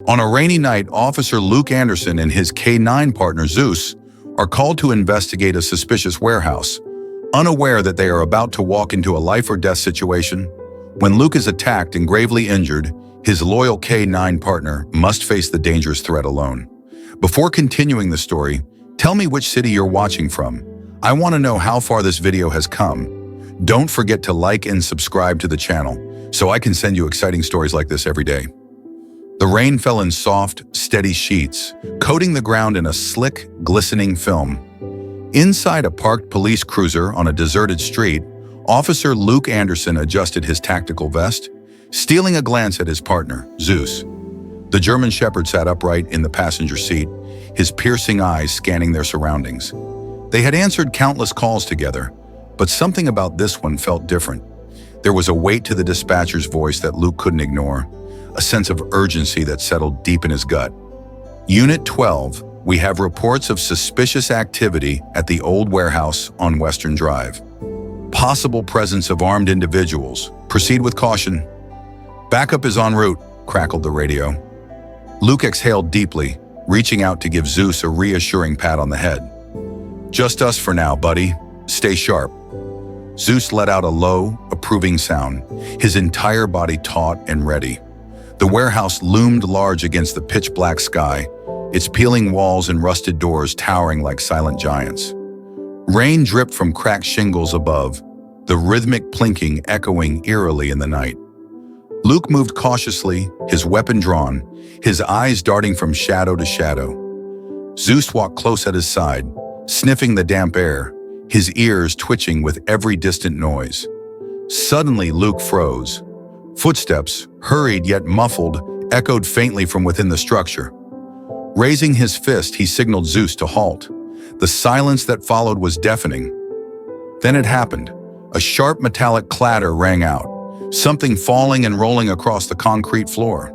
On a rainy night, Officer Luke Anderson and his K9 partner Zeus are called to investigate a suspicious warehouse, unaware that they are about to walk into a life-or-death situation. When Luke is attacked and gravely injured, his loyal K9 partner must face the dangerous threat alone. Before continuing the story, tell me which city you're watching from. I want to know how far this video has come. Don't forget to like and subscribe to the channel so I can send you exciting stories like this every day. The rain fell in soft, steady sheets, coating the ground in a slick, glistening film. Inside a parked police cruiser on a deserted street, Officer Luke Anderson adjusted his tactical vest, stealing a glance at his partner, Zeus. The German Shepherd sat upright in the passenger seat, his piercing eyes scanning their surroundings. They had answered countless calls together, but something about this one felt different. There was a weight to the dispatcher's voice that Luke couldn't ignore, a sense of urgency that settled deep in his gut. Unit 12, we have reports of suspicious activity at the old warehouse on Western Drive. Possible presence of armed individuals. Proceed with caution. Backup is en route, crackled the radio. Luke exhaled deeply, reaching out to give Zeus a reassuring pat on the head. Just us for now, buddy. Stay sharp. Zeus let out a low, approving sound, his entire body taut and ready. The warehouse loomed large against the pitch-black sky, its peeling walls and rusted doors towering like silent giants. Rain dripped from cracked shingles above, the rhythmic plinking echoing eerily in the night. Luke moved cautiously, his weapon drawn, his eyes darting from shadow to shadow. Zeus walked close at his side, sniffing the damp air, his ears twitching with every distant noise. Suddenly, Luke froze. Footsteps, hurried yet muffled, echoed faintly from within the structure. Raising his fist, he signaled Zeus to halt. The silence that followed was deafening. Then it happened. A sharp metallic clatter rang out, something falling and rolling across the concrete floor.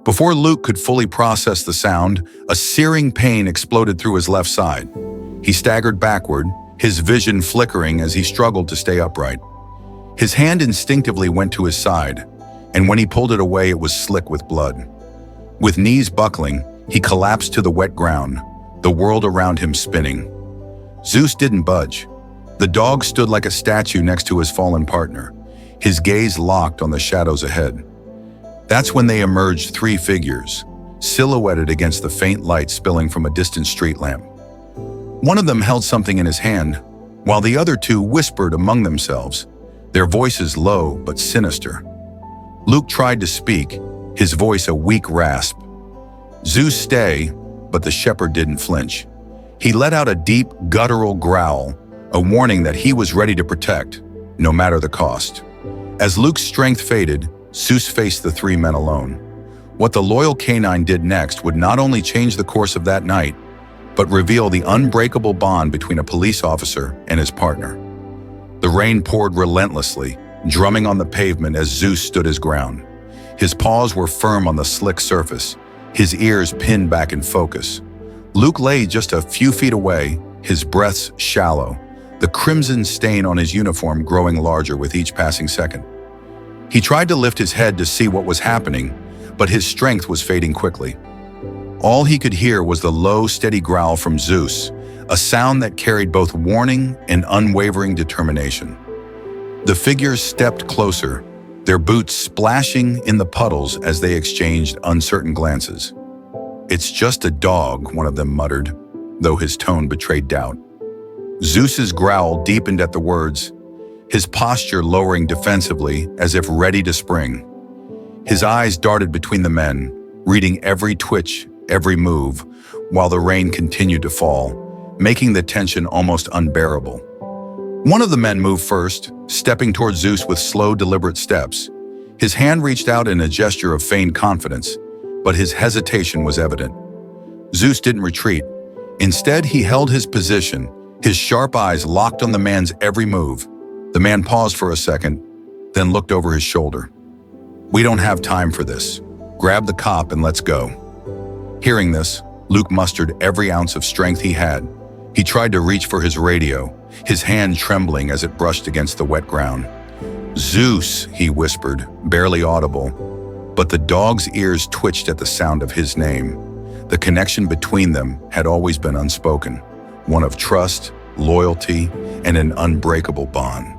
Before Luke could fully process the sound, a searing pain exploded through his left side. He staggered backward, his vision flickering as he struggled to stay upright. His hand instinctively went to his side, and when he pulled it away, it was slick with blood. With knees buckling, he collapsed to the wet ground, the world around him spinning. Zeus didn't budge. The dog stood like a statue next to his fallen partner, his gaze locked on the shadows ahead. That's when they emerged, three figures, silhouetted against the faint light spilling from a distant street lamp. One of them held something in his hand, while the other two whispered among themselves, their voices low but sinister. Luke tried to speak, his voice a weak rasp. Zeus, stay, but the shepherd didn't flinch. He let out a deep, guttural growl, a warning that he was ready to protect, no matter the cost. As Luke's strength faded, Zeus faced the three men alone. What the loyal canine did next would not only change the course of that night, but reveal the unbreakable bond between a police officer and his partner. The rain poured relentlessly, drumming on the pavement as Zeus stood his ground. His paws were firm on the slick surface, his ears pinned back in focus. Luke lay just a few feet away, his breaths shallow, the crimson stain on his uniform growing larger with each passing second. He tried to lift his head to see what was happening, but his strength was fading quickly. All he could hear was the low, steady growl from Zeus, a sound that carried both warning and unwavering determination. The figures stepped closer, their boots splashing in the puddles as they exchanged uncertain glances. "It's just a dog," one of them muttered, though his tone betrayed doubt. Zeus's growl deepened at the words, his posture lowering defensively as if ready to spring. His eyes darted between the men, reading every twitch, every move, while the rain continued to fall, making the tension almost unbearable. One of the men moved first, stepping towards Zeus with slow, deliberate steps. His hand reached out in a gesture of feigned confidence, but his hesitation was evident. Zeus didn't retreat. Instead, he held his position, his sharp eyes locked on the man's every move. The man paused for a second, then looked over his shoulder. "We don't have time for this. Grab the cop and let's go." Hearing this, Luke mustered every ounce of strength he had. He tried to reach for his radio, his hand trembling as it brushed against the wet ground. "Zeus," he whispered, barely audible. But the dog's ears twitched at the sound of his name. The connection between them had always been unspoken, one of trust, loyalty, and an unbreakable bond.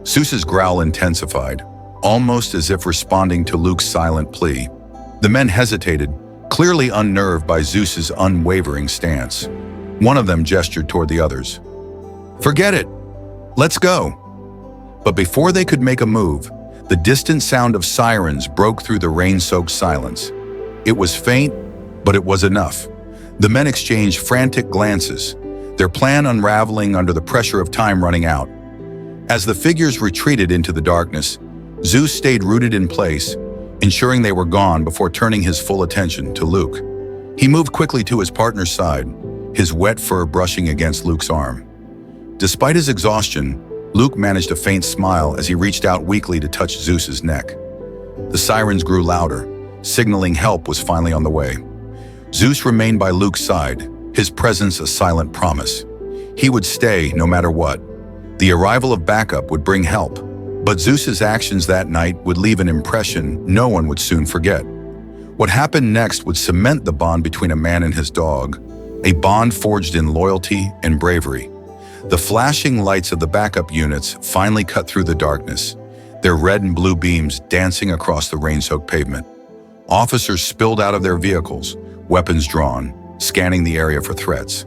Zeus's growl intensified, almost as if responding to Luke's silent plea. The men hesitated, clearly unnerved by Zeus's unwavering stance. One of them gestured toward the others. "Forget it! Let's go!" But before they could make a move, the distant sound of sirens broke through the rain-soaked silence. It was faint, but it was enough. The men exchanged frantic glances, their plan unraveling under the pressure of time running out. As the figures retreated into the darkness, Zeus stayed rooted in place, ensuring they were gone before turning his full attention to Luke. He moved quickly to his partner's side, his wet fur brushing against Luke's arm. Despite his exhaustion, Luke managed a faint smile as he reached out weakly to touch Zeus's neck. The sirens grew louder, signaling help was finally on the way. Zeus remained by Luke's side, his presence a silent promise. He would stay no matter what. The arrival of backup would bring help, but Zeus's actions that night would leave an impression no one would soon forget. What happened next would cement the bond between a man and his dog, a bond forged in loyalty and bravery. The flashing lights of the backup units finally cut through the darkness, their red and blue beams dancing across the rain-soaked pavement. Officers spilled out of their vehicles, weapons drawn, scanning the area for threats.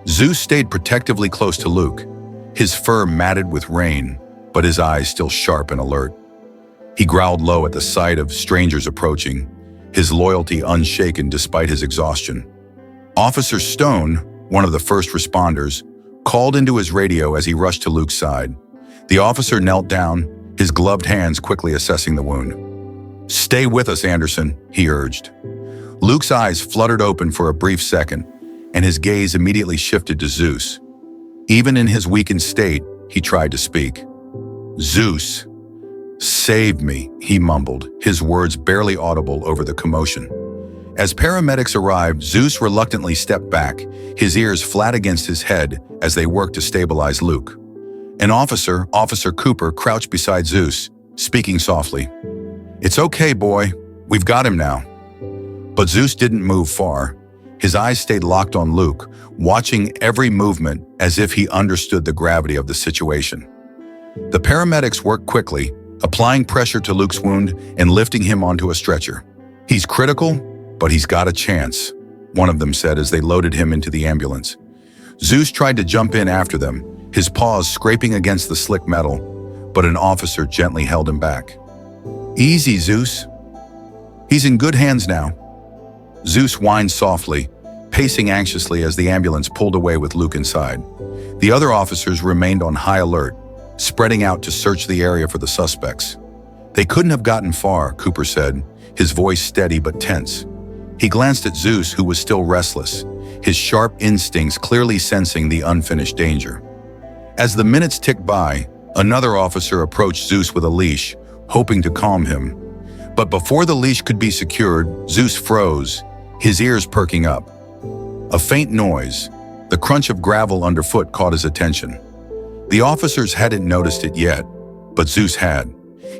Zeus stayed protectively close to Luke, his fur matted with rain, but his eyes still sharp and alert. He growled low at the sight of strangers approaching, his loyalty unshaken despite his exhaustion. Officer Stone, one of the first responders, called into his radio as he rushed to Luke's side. The officer knelt down, his gloved hands quickly assessing the wound. "Stay with us, Anderson," he urged. Luke's eyes fluttered open for a brief second, and his gaze immediately shifted to Zeus. Even in his weakened state, he tried to speak. "Zeus, save me," he mumbled, his words barely audible over the commotion. As paramedics arrived, Zeus reluctantly stepped back, his ears flat against his head as they worked to stabilize Luke. An officer, Officer Cooper, crouched beside Zeus, speaking softly. "It's okay, boy. We've got him now." But Zeus didn't move far. His eyes stayed locked on Luke, watching every movement as if he understood the gravity of the situation. The paramedics worked quickly, applying pressure to Luke's wound and lifting him onto a stretcher. "He's critical, but he's got a chance," one of them said as they loaded him into the ambulance. Zeus tried to jump in after them, his paws scraping against the slick metal, but an officer gently held him back. "Easy, Zeus. He's in good hands now." Zeus whined softly, pacing anxiously as the ambulance pulled away with Luke inside. The other officers remained on high alert, spreading out to search the area for the suspects. "They couldn't have gotten far," Cooper said, his voice steady but tense. He glanced at Zeus, who was still restless, his sharp instincts clearly sensing the unfinished danger. As the minutes ticked by, another officer approached Zeus with a leash, hoping to calm him. But before the leash could be secured, Zeus froze, his ears perking up. A faint noise, the crunch of gravel underfoot, caught his attention. The officers hadn't noticed it yet, but Zeus had.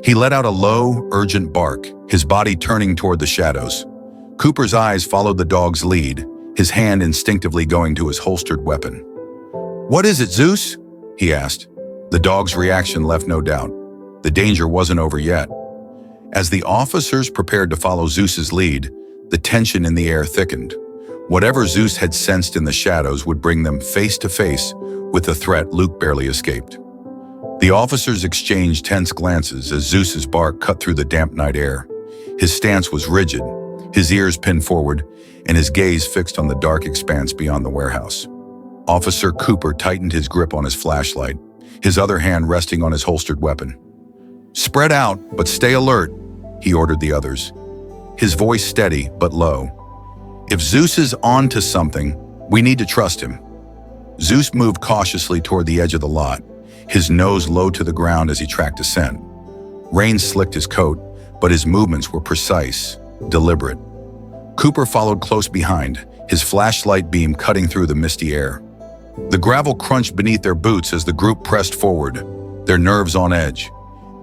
He let out a low, urgent bark, his body turning toward the shadows. Cooper's eyes followed the dog's lead, his hand instinctively going to his holstered weapon. "What is it, Zeus?" he asked. The dog's reaction left no doubt. The danger wasn't over yet. As the officers prepared to follow Zeus's lead, the tension in the air thickened. Whatever Zeus had sensed in the shadows would bring them face to face with the threat Luke barely escaped. The officers exchanged tense glances as Zeus's bark cut through the damp night air. His stance was rigid, his ears pinned forward, and his gaze fixed on the dark expanse beyond the warehouse. Officer Cooper tightened his grip on his flashlight, his other hand resting on his holstered weapon. "Spread out, but stay alert," he ordered the others, his voice steady but low. "If Zeus is on to something, we need to trust him." Zeus moved cautiously toward the edge of the lot, his nose low to the ground as he tracked a scent. Rain slicked his coat, but his movements were precise, deliberate. Cooper followed close behind, his flashlight beam cutting through the misty air. The gravel crunched beneath their boots as the group pressed forward, their nerves on edge.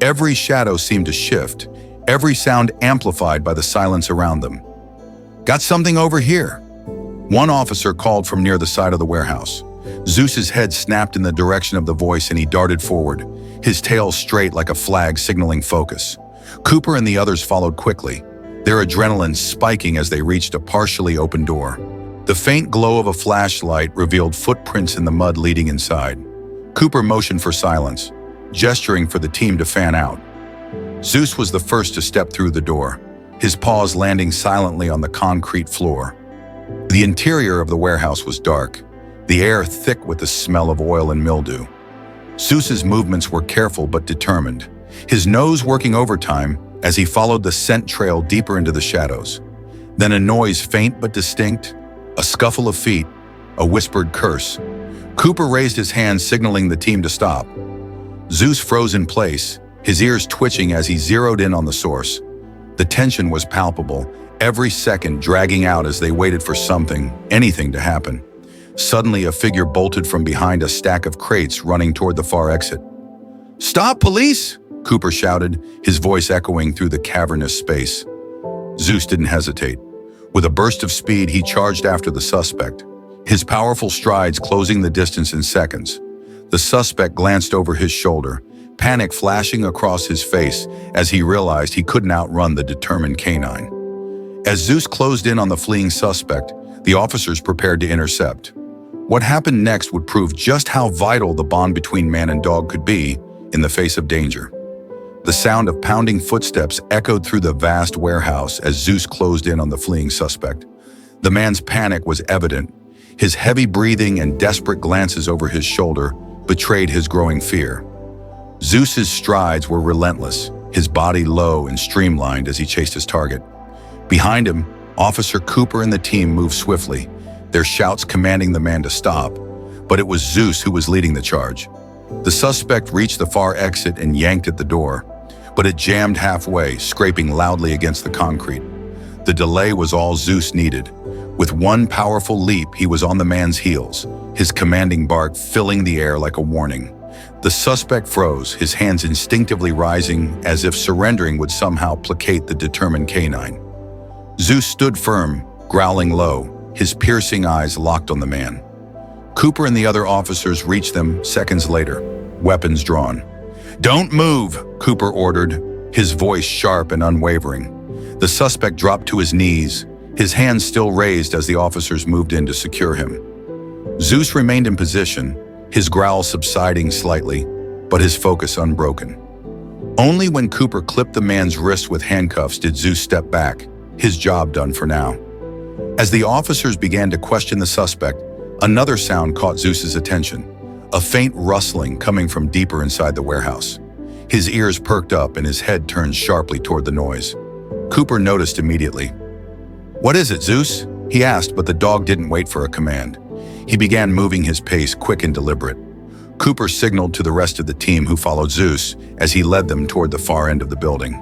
Every shadow seemed to shift, every sound amplified by the silence around them. "Got something over here," one officer called from near the side of the warehouse. Zeus's head snapped in the direction of the voice and he darted forward, his tail straight like a flag signaling focus. Cooper and the others followed quickly, their adrenaline spiking as they reached a partially open door. The faint glow of a flashlight revealed footprints in the mud leading inside. Cooper motioned for silence, gesturing for the team to fan out. Zeus was the first to step through the door, his paws landing silently on the concrete floor. The interior of the warehouse was dark, the air thick with the smell of oil and mildew. Zeus's movements were careful but determined, his nose working overtime as he followed the scent trail deeper into the shadows. Then a noise faint but distinct, a scuffle of feet, a whispered curse. Cooper raised his hand signaling the team to stop. Zeus froze in place, his ears twitching as he zeroed in on the source. The tension was palpable, every second dragging out as they waited for something, anything to happen. Suddenly, a figure bolted from behind a stack of crates running toward the far exit. "Stop, police!" Cooper shouted, his voice echoing through the cavernous space. Zeus didn't hesitate. With a burst of speed, he charged after the suspect, his powerful strides closing the distance in seconds. The suspect glanced over his shoulder, panic flashing across his face as he realized he couldn't outrun the determined canine. As Zeus closed in on the fleeing suspect, the officers prepared to intercept. What happened next would prove just how vital the bond between man and dog could be in the face of danger. The sound of pounding footsteps echoed through the vast warehouse as Zeus closed in on the fleeing suspect. The man's panic was evident. His heavy breathing and desperate glances over his shoulder betrayed his growing fear. Zeus's strides were relentless, his body low and streamlined as he chased his target. Behind him, Officer Cooper and the team moved swiftly, their shouts commanding the man to stop. But it was Zeus who was leading the charge. The suspect reached the far exit and yanked at the door, but it jammed halfway, scraping loudly against the concrete. The delay was all Zeus needed. With one powerful leap, he was on the man's heels, his commanding bark filling the air like a warning. The suspect froze, his hands instinctively rising as if surrendering would somehow placate the determined canine. Zeus stood firm, growling low, his piercing eyes locked on the man. Cooper and the other officers reached them seconds later, weapons drawn. "Don't move," Cooper ordered, his voice sharp and unwavering. The suspect dropped to his knees, his hands still raised as the officers moved in to secure him. Zeus remained in position, his growl subsiding slightly, but his focus unbroken. Only when Cooper clipped the man's wrist with handcuffs did Zeus step back, his job done for now. As the officers began to question the suspect, another sound caught Zeus's attention, a faint rustling coming from deeper inside the warehouse. His ears perked up and his head turned sharply toward the noise. Cooper noticed immediately. "What is it, Zeus?" he asked, but the dog didn't wait for a command. He began moving his pace, quick and deliberate. Cooper signaled to the rest of the team who followed Zeus as he led them toward the far end of the building.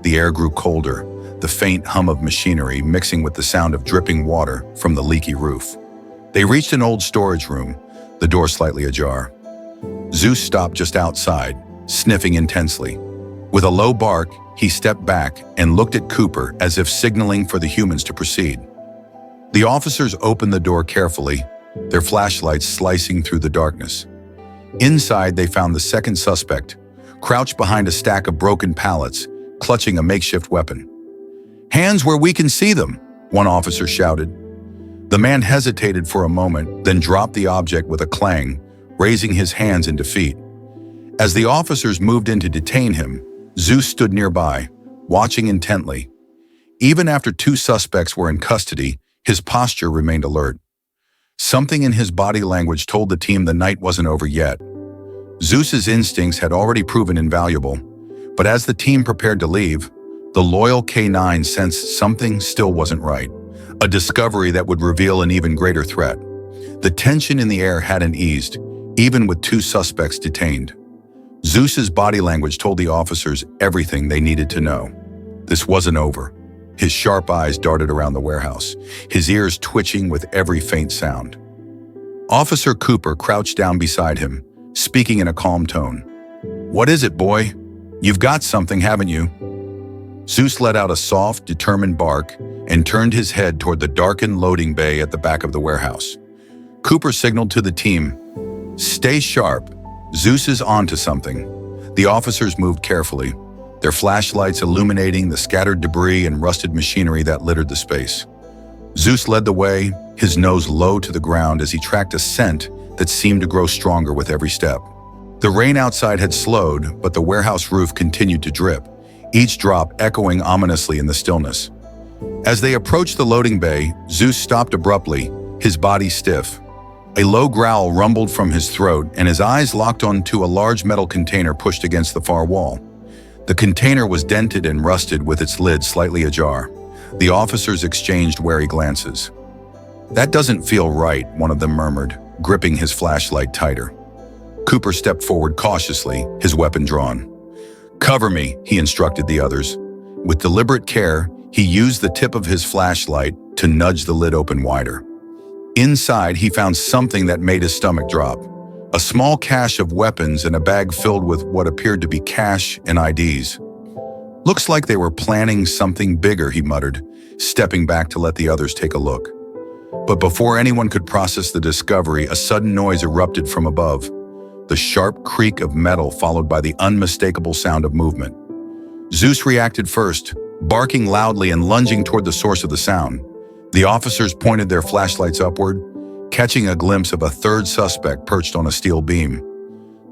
The air grew colder, the faint hum of machinery mixing with the sound of dripping water from the leaky roof. They reached an old storage room, the door slightly ajar. Zeus stopped just outside, sniffing intensely. With a low bark, he stepped back and looked at Cooper as if signaling for the humans to proceed. The officers opened the door carefully, their flashlights slicing through the darkness. Inside, they found the second suspect, crouched behind a stack of broken pallets, clutching a makeshift weapon. "Hands where we can see them," one officer shouted. The man hesitated for a moment, then dropped the object with a clang, raising his hands in defeat. As the officers moved in to detain him, Zeus stood nearby, watching intently. Even after two suspects were in custody, his posture remained alert. Something in his body language told the team the night wasn't over yet. Zeus's instincts had already proven invaluable, but as the team prepared to leave, the loyal K9 sensed something still wasn't right, a discovery that would reveal an even greater threat. The tension in the air hadn't eased, even with two suspects detained. Zeus's body language told the officers everything they needed to know. This wasn't over. His sharp eyes darted around the warehouse, his ears twitching with every faint sound. Officer Cooper crouched down beside him, speaking in a calm tone. "What is it, boy? You've got something, haven't you?" Zeus let out a soft, determined bark and turned his head toward the darkened loading bay at the back of the warehouse. Cooper signaled to the team, "Stay sharp. Zeus is onto something." The officers moved carefully, their flashlights illuminating the scattered debris and rusted machinery that littered the space. Zeus led the way, his nose low to the ground as he tracked a scent that seemed to grow stronger with every step. The rain outside had slowed, but the warehouse roof continued to drip, each drop echoing ominously in the stillness. As they approached the loading bay, Zeus stopped abruptly, his body stiff. A low growl rumbled from his throat, and his eyes locked onto a large metal container pushed against the far wall. The container was dented and rusted with its lid slightly ajar. The officers exchanged wary glances. "That doesn't feel right," one of them murmured, gripping his flashlight tighter. Cooper stepped forward cautiously, his weapon drawn. "Cover me," he instructed the others. With deliberate care, he used the tip of his flashlight to nudge the lid open wider. Inside, he found something that made his stomach drop. A small cache of weapons and a bag filled with what appeared to be cash and IDs. "Looks like they were planning something bigger," he muttered, stepping back to let the others take a look. But before anyone could process the discovery, a sudden noise erupted from above. The sharp creak of metal followed by the unmistakable sound of movement. Zeus reacted first, barking loudly and lunging toward the source of the sound. The officers pointed their flashlights upward, catching a glimpse of a third suspect perched on a steel beam.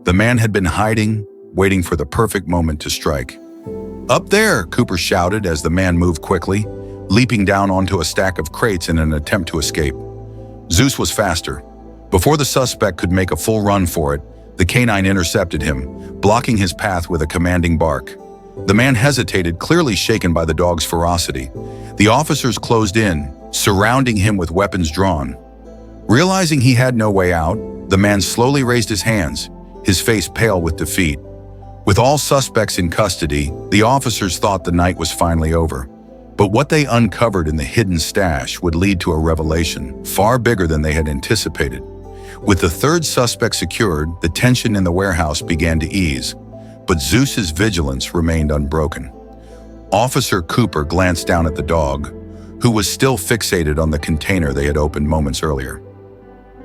The man had been hiding, waiting for the perfect moment to strike. "Up there!" Cooper shouted as the man moved quickly, leaping down onto a stack of crates in an attempt to escape. Zeus was faster. Before the suspect could make a full run for it, the canine intercepted him, blocking his path with a commanding bark. The man hesitated, clearly shaken by the dog's ferocity. The officers closed in, surrounding him with weapons drawn. Realizing he had no way out, the man slowly raised his hands, his face pale with defeat. With all suspects in custody, the officers thought the night was finally over. But what they uncovered in the hidden stash would lead to a revelation far bigger than they had anticipated. With the third suspect secured, the tension in the warehouse began to ease, but Zeus's vigilance remained unbroken. Officer Cooper glanced down at the dog, who was still fixated on the container they had opened moments earlier.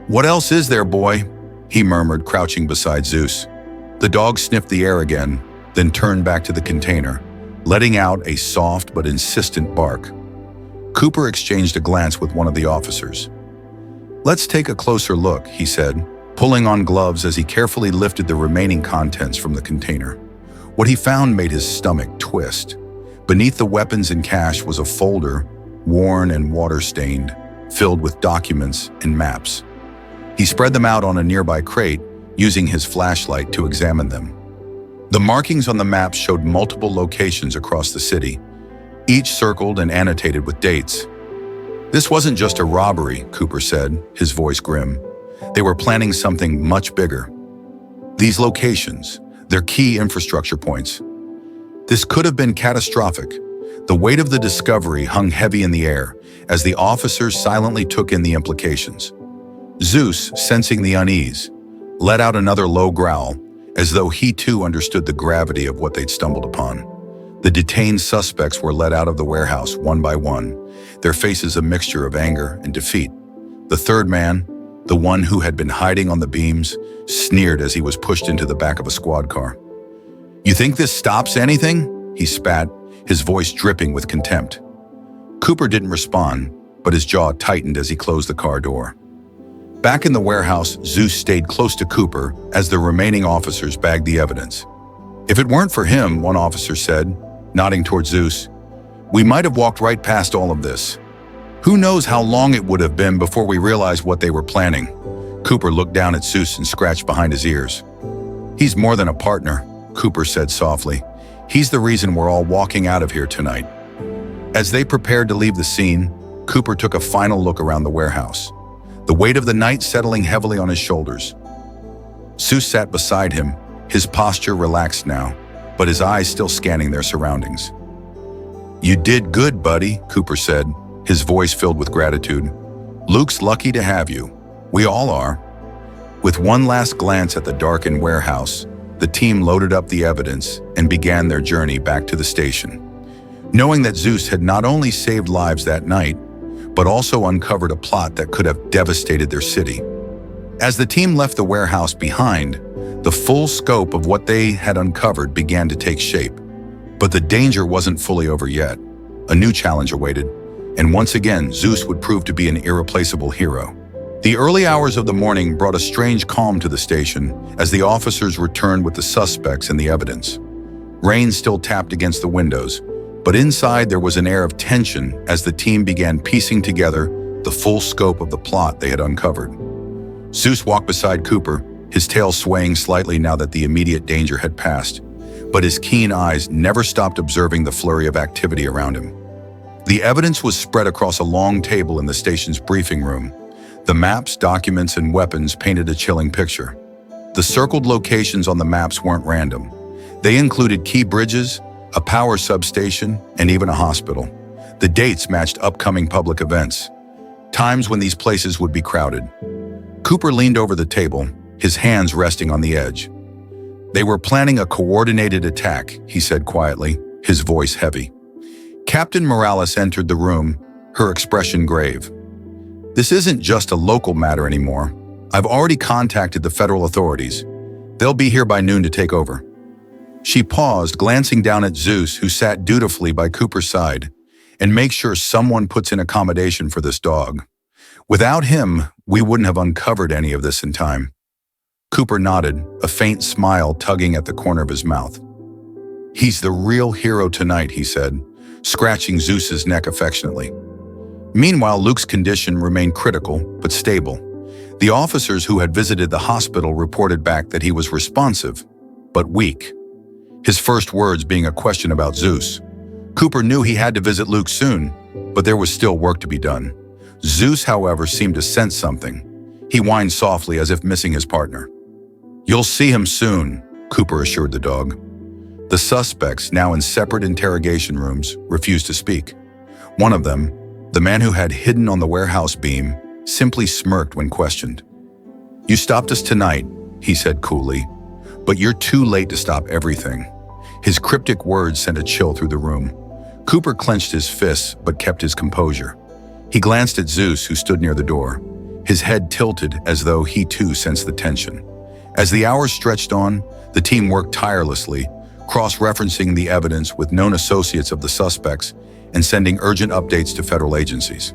"What else is there, boy?" he murmured, crouching beside Zeus. The dog sniffed the air again, then turned back to the container, letting out a soft but insistent bark. Cooper exchanged a glance with one of the officers. "Let's take a closer look," he said, pulling on gloves as he carefully lifted the remaining contents from the container. What he found made his stomach twist. Beneath the weapons and cash was a folder, worn and water-stained, filled with documents and maps. He spread them out on a nearby crate, using his flashlight to examine them. The markings on the maps showed multiple locations across the city, each circled and annotated with dates. "This wasn't just a robbery," Cooper said, his voice grim. "They were planning something much bigger. These locations, they're key infrastructure points. This could have been catastrophic." The weight of the discovery hung heavy in the air as the officers silently took in the implications. Zeus, sensing the unease, let out another low growl, as though he too understood the gravity of what they'd stumbled upon. The detained suspects were led out of the warehouse one by one, their faces a mixture of anger and defeat. The third man, the one who had been hiding on the beams, sneered as he was pushed into the back of a squad car. "You think this stops anything?" he spat, his voice dripping with contempt. Cooper didn't respond, but his jaw tightened as he closed the car door. Back in the warehouse, Zeus stayed close to Cooper as the remaining officers bagged the evidence. "If it weren't for him," one officer said, nodding toward Zeus, "we might have walked right past all of this. Who knows how long it would have been before we realized what they were planning." Cooper looked down at Zeus and scratched behind his ears. "He's more than a partner," Cooper said softly. "He's the reason we're all walking out of here tonight." As they prepared to leave the scene, Cooper took a final look around the warehouse, the weight of the night settling heavily on his shoulders. Zeus sat beside him, his posture relaxed now, but his eyes still scanning their surroundings. "You did good, buddy," Cooper said, his voice filled with gratitude. "Luke's lucky to have you. We all are." With one last glance at the darkened warehouse, the team loaded up the evidence and began their journey back to the station. knowing that Zeus had not only saved lives that night, but also uncovered a plot that could have devastated their city. As the team left the warehouse behind, the full scope of what they had uncovered began to take shape. But the danger wasn't fully over yet. A new challenge awaited, and once again, Zeus would prove to be an irreplaceable hero. The early hours of the morning brought a strange calm to the station as the officers returned with the suspects and the evidence. Rain still tapped against the windows, but inside there was an air of tension as the team began piecing together the full scope of the plot they had uncovered. Zeus walked beside Cooper, his tail swaying slightly now that the immediate danger had passed, but his keen eyes never stopped observing the flurry of activity around him. The evidence was spread across a long table in the station's briefing room. The maps, documents, and weapons painted a chilling picture. The circled locations on the maps weren't random. They included key bridges, a power substation, and even a hospital. The dates matched upcoming public events, times when these places would be crowded. Cooper leaned over the table, his hands resting on the edge. "They were planning a coordinated attack," he said quietly, his voice heavy. Captain Morales entered the room, her expression grave. "This isn't just a local matter anymore. I've already contacted the federal authorities. They'll be here by noon to take over." She paused, glancing down at Zeus, who sat dutifully by Cooper's side. "And make sure someone puts in accommodation for this dog. Without him, we wouldn't have uncovered any of this in time." Cooper nodded, a faint smile tugging at the corner of his mouth. "He's the real hero tonight," he said, scratching Zeus's neck affectionately. Meanwhile, Luke's condition remained critical, but stable. The officers who had visited the hospital reported back that he was responsive, but weak. His first words being a question about Zeus. Cooper knew he had to visit Luke soon, but there was still work to be done. Zeus, however, seemed to sense something. He whined softly as if missing his partner. "You'll see him soon," Cooper assured the dog. The suspects, now in separate interrogation rooms, refused to speak. One of them, the man who had hidden on the warehouse beam, simply smirked when questioned. "You stopped us tonight," he said coolly, "but you're too late to stop everything." His cryptic words sent a chill through the room. Cooper clenched his fists but kept his composure. He glanced at Zeus, who stood near the door, his head tilted as though he too sensed the tension. As the hours stretched on, the team worked tirelessly, cross-referencing the evidence with known associates of the suspects and sending urgent updates to federal agencies.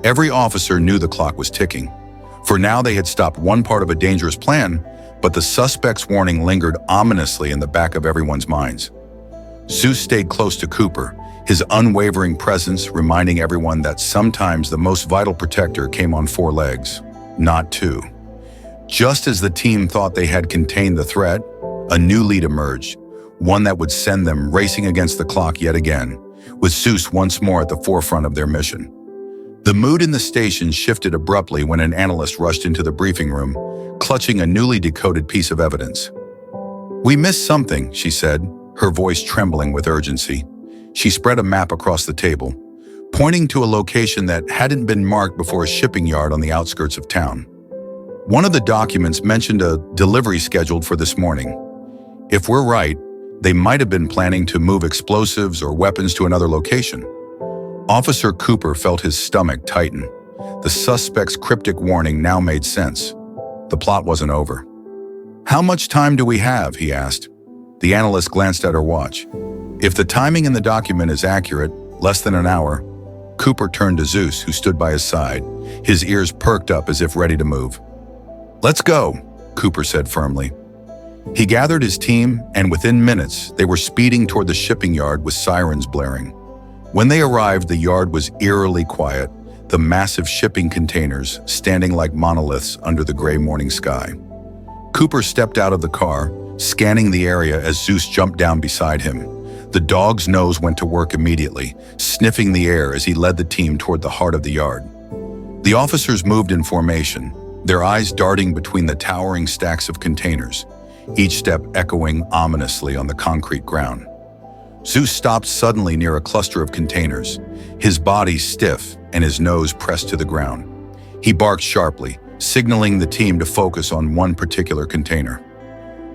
Every officer knew the clock was ticking. For now, they had stopped one part of a dangerous plan, but the suspect's warning lingered ominously in the back of everyone's minds. Zeus stayed close to Cooper, his unwavering presence reminding everyone that sometimes the most vital protector came on 4 legs, not 2. Just as the team thought they had contained the threat, a new lead emerged, one that would send them racing against the clock yet again, with Zeus once more at the forefront of their mission. The mood in the station shifted abruptly when an analyst rushed into the briefing room, clutching a newly decoded piece of evidence. "We missed something," she said, her voice trembling with urgency. She spread a map across the table, pointing to a location that hadn't been marked before a shipping yard on the outskirts of town. One of the documents mentioned a delivery scheduled for this morning. If we're right, they might have been planning to move explosives or weapons to another location. Officer Cooper felt his stomach tighten. The suspect's cryptic warning now made sense. The plot wasn't over. "How much time do we have?" he asked. The analyst glanced at her watch. "If the timing in the document is accurate, less than an hour." Cooper turned to Zeus, who stood by his side, his ears perked up as if ready to move. "Let's go," Cooper said firmly. He gathered his team, and within minutes, they were speeding toward the shipping yard with sirens blaring. When they arrived, the yard was eerily quiet, the massive shipping containers standing like monoliths under the gray morning sky. Cooper stepped out of the car, scanning the area as Zeus jumped down beside him. The dog's nose went to work immediately, sniffing the air as he led the team toward the heart of the yard. The officers moved in formation, their eyes darting between the towering stacks of containers, each step echoing ominously on the concrete ground. Zeus stopped suddenly near a cluster of containers, his body stiff and his nose pressed to the ground. He barked sharply, signaling the team to focus on one particular container.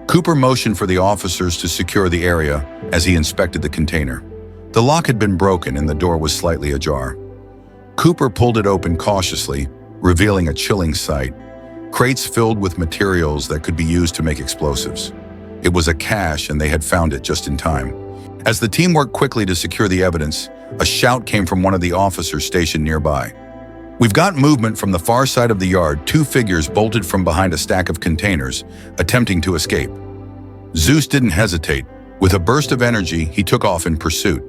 Cooper motioned for the officers to secure the area as he inspected the container. The lock had been broken and the door was slightly ajar. Cooper pulled it open cautiously, revealing a chilling sight. Crates filled with materials that could be used to make explosives. It was a cache and they had found it just in time. As the team worked quickly to secure the evidence, a shout came from one of the officers stationed nearby. "We've got movement from the far side of the yard, 2 figures bolted from behind a stack of containers, attempting to escape." Zeus didn't hesitate. With a burst of energy, he took off in pursuit.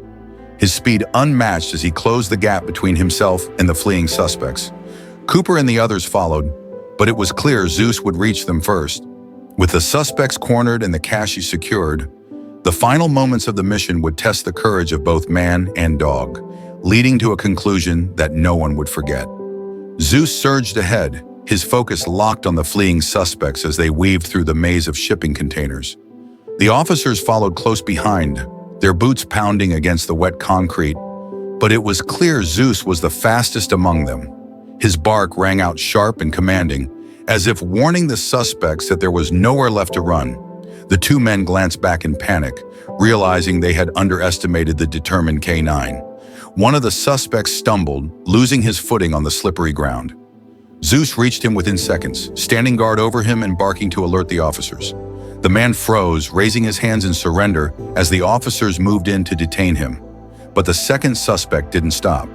His speed unmatched as he closed the gap between himself and the fleeing suspects. Cooper and the others followed, but it was clear Zeus would reach them first. With the suspects cornered and the cache secured, the final moments of the mission would test the courage of both man and dog, leading to a conclusion that no one would forget. Zeus surged ahead, his focus locked on the fleeing suspects as they weaved through the maze of shipping containers. The officers followed close behind, their boots pounding against the wet concrete, but it was clear Zeus was the fastest among them. His bark rang out sharp and commanding, as if warning the suspects that there was nowhere left to run. The 2 men glanced back in panic, realizing they had underestimated the determined K9. One of the suspects stumbled, losing his footing on the slippery ground. Zeus reached him within seconds, standing guard over him and barking to alert the officers. The man froze, raising his hands in surrender as the officers moved in to detain him. But the second suspect didn't stop.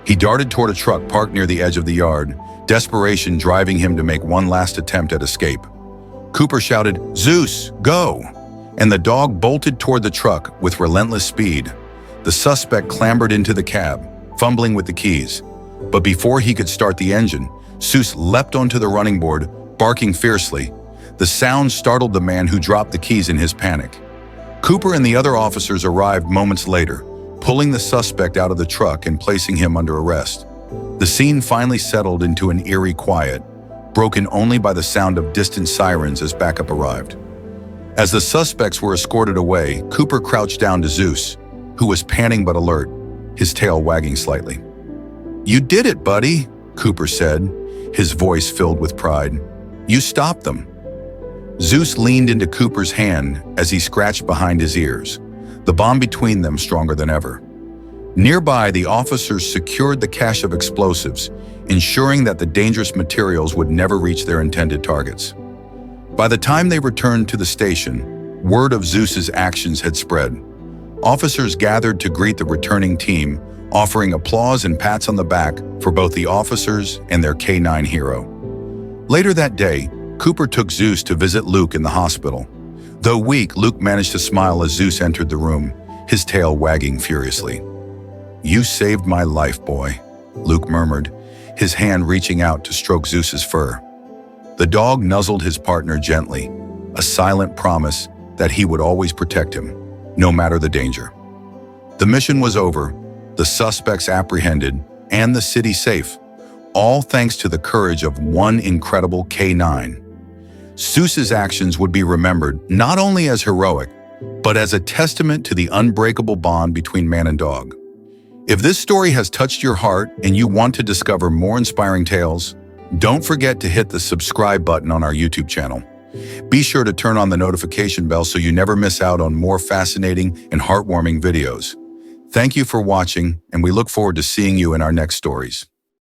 He darted toward a truck parked near the edge of the yard, desperation driving him to make one last attempt at escape. Cooper shouted, "Zeus, go!" And the dog bolted toward the truck with relentless speed. The suspect clambered into the cab, fumbling with the keys. But before he could start the engine, Zeus leapt onto the running board, barking fiercely. The sound startled the man who dropped the keys in his panic. Cooper and the other officers arrived moments later, pulling the suspect out of the truck and placing him under arrest. The scene finally settled into an eerie quiet, broken only by the sound of distant sirens as backup arrived. As the suspects were escorted away, Cooper crouched down to Zeus, who was panting but alert, his tail wagging slightly. "You did it, buddy," Cooper said, his voice filled with pride. "You stopped them." Zeus leaned into Cooper's hand as he scratched behind his ears, the bond between them stronger than ever. Nearby, the officers secured the cache of explosives, ensuring that the dangerous materials would never reach their intended targets. By the time they returned to the station, word of Zeus's actions had spread. Officers gathered to greet the returning team, offering applause and pats on the back for both the officers and their K9 hero. Later that day, Cooper took Zeus to visit Luke in the hospital. Though weak, Luke managed to smile as Zeus entered the room, his tail wagging furiously. "You saved my life, boy," Luke murmured, his hand reaching out to stroke Zeus's fur. The dog nuzzled his partner gently, a silent promise that he would always protect him, no matter the danger. The mission was over, the suspects apprehended, and the city safe, all thanks to the courage of one incredible K9. Zeus's actions would be remembered not only as heroic, but as a testament to the unbreakable bond between man and dog. If this story has touched your heart and you want to discover more inspiring tales, don't forget to hit the subscribe button on our YouTube channel. Be sure to turn on the notification bell so you never miss out on more fascinating and heartwarming videos. Thank you for watching, and we look forward to seeing you in our next stories.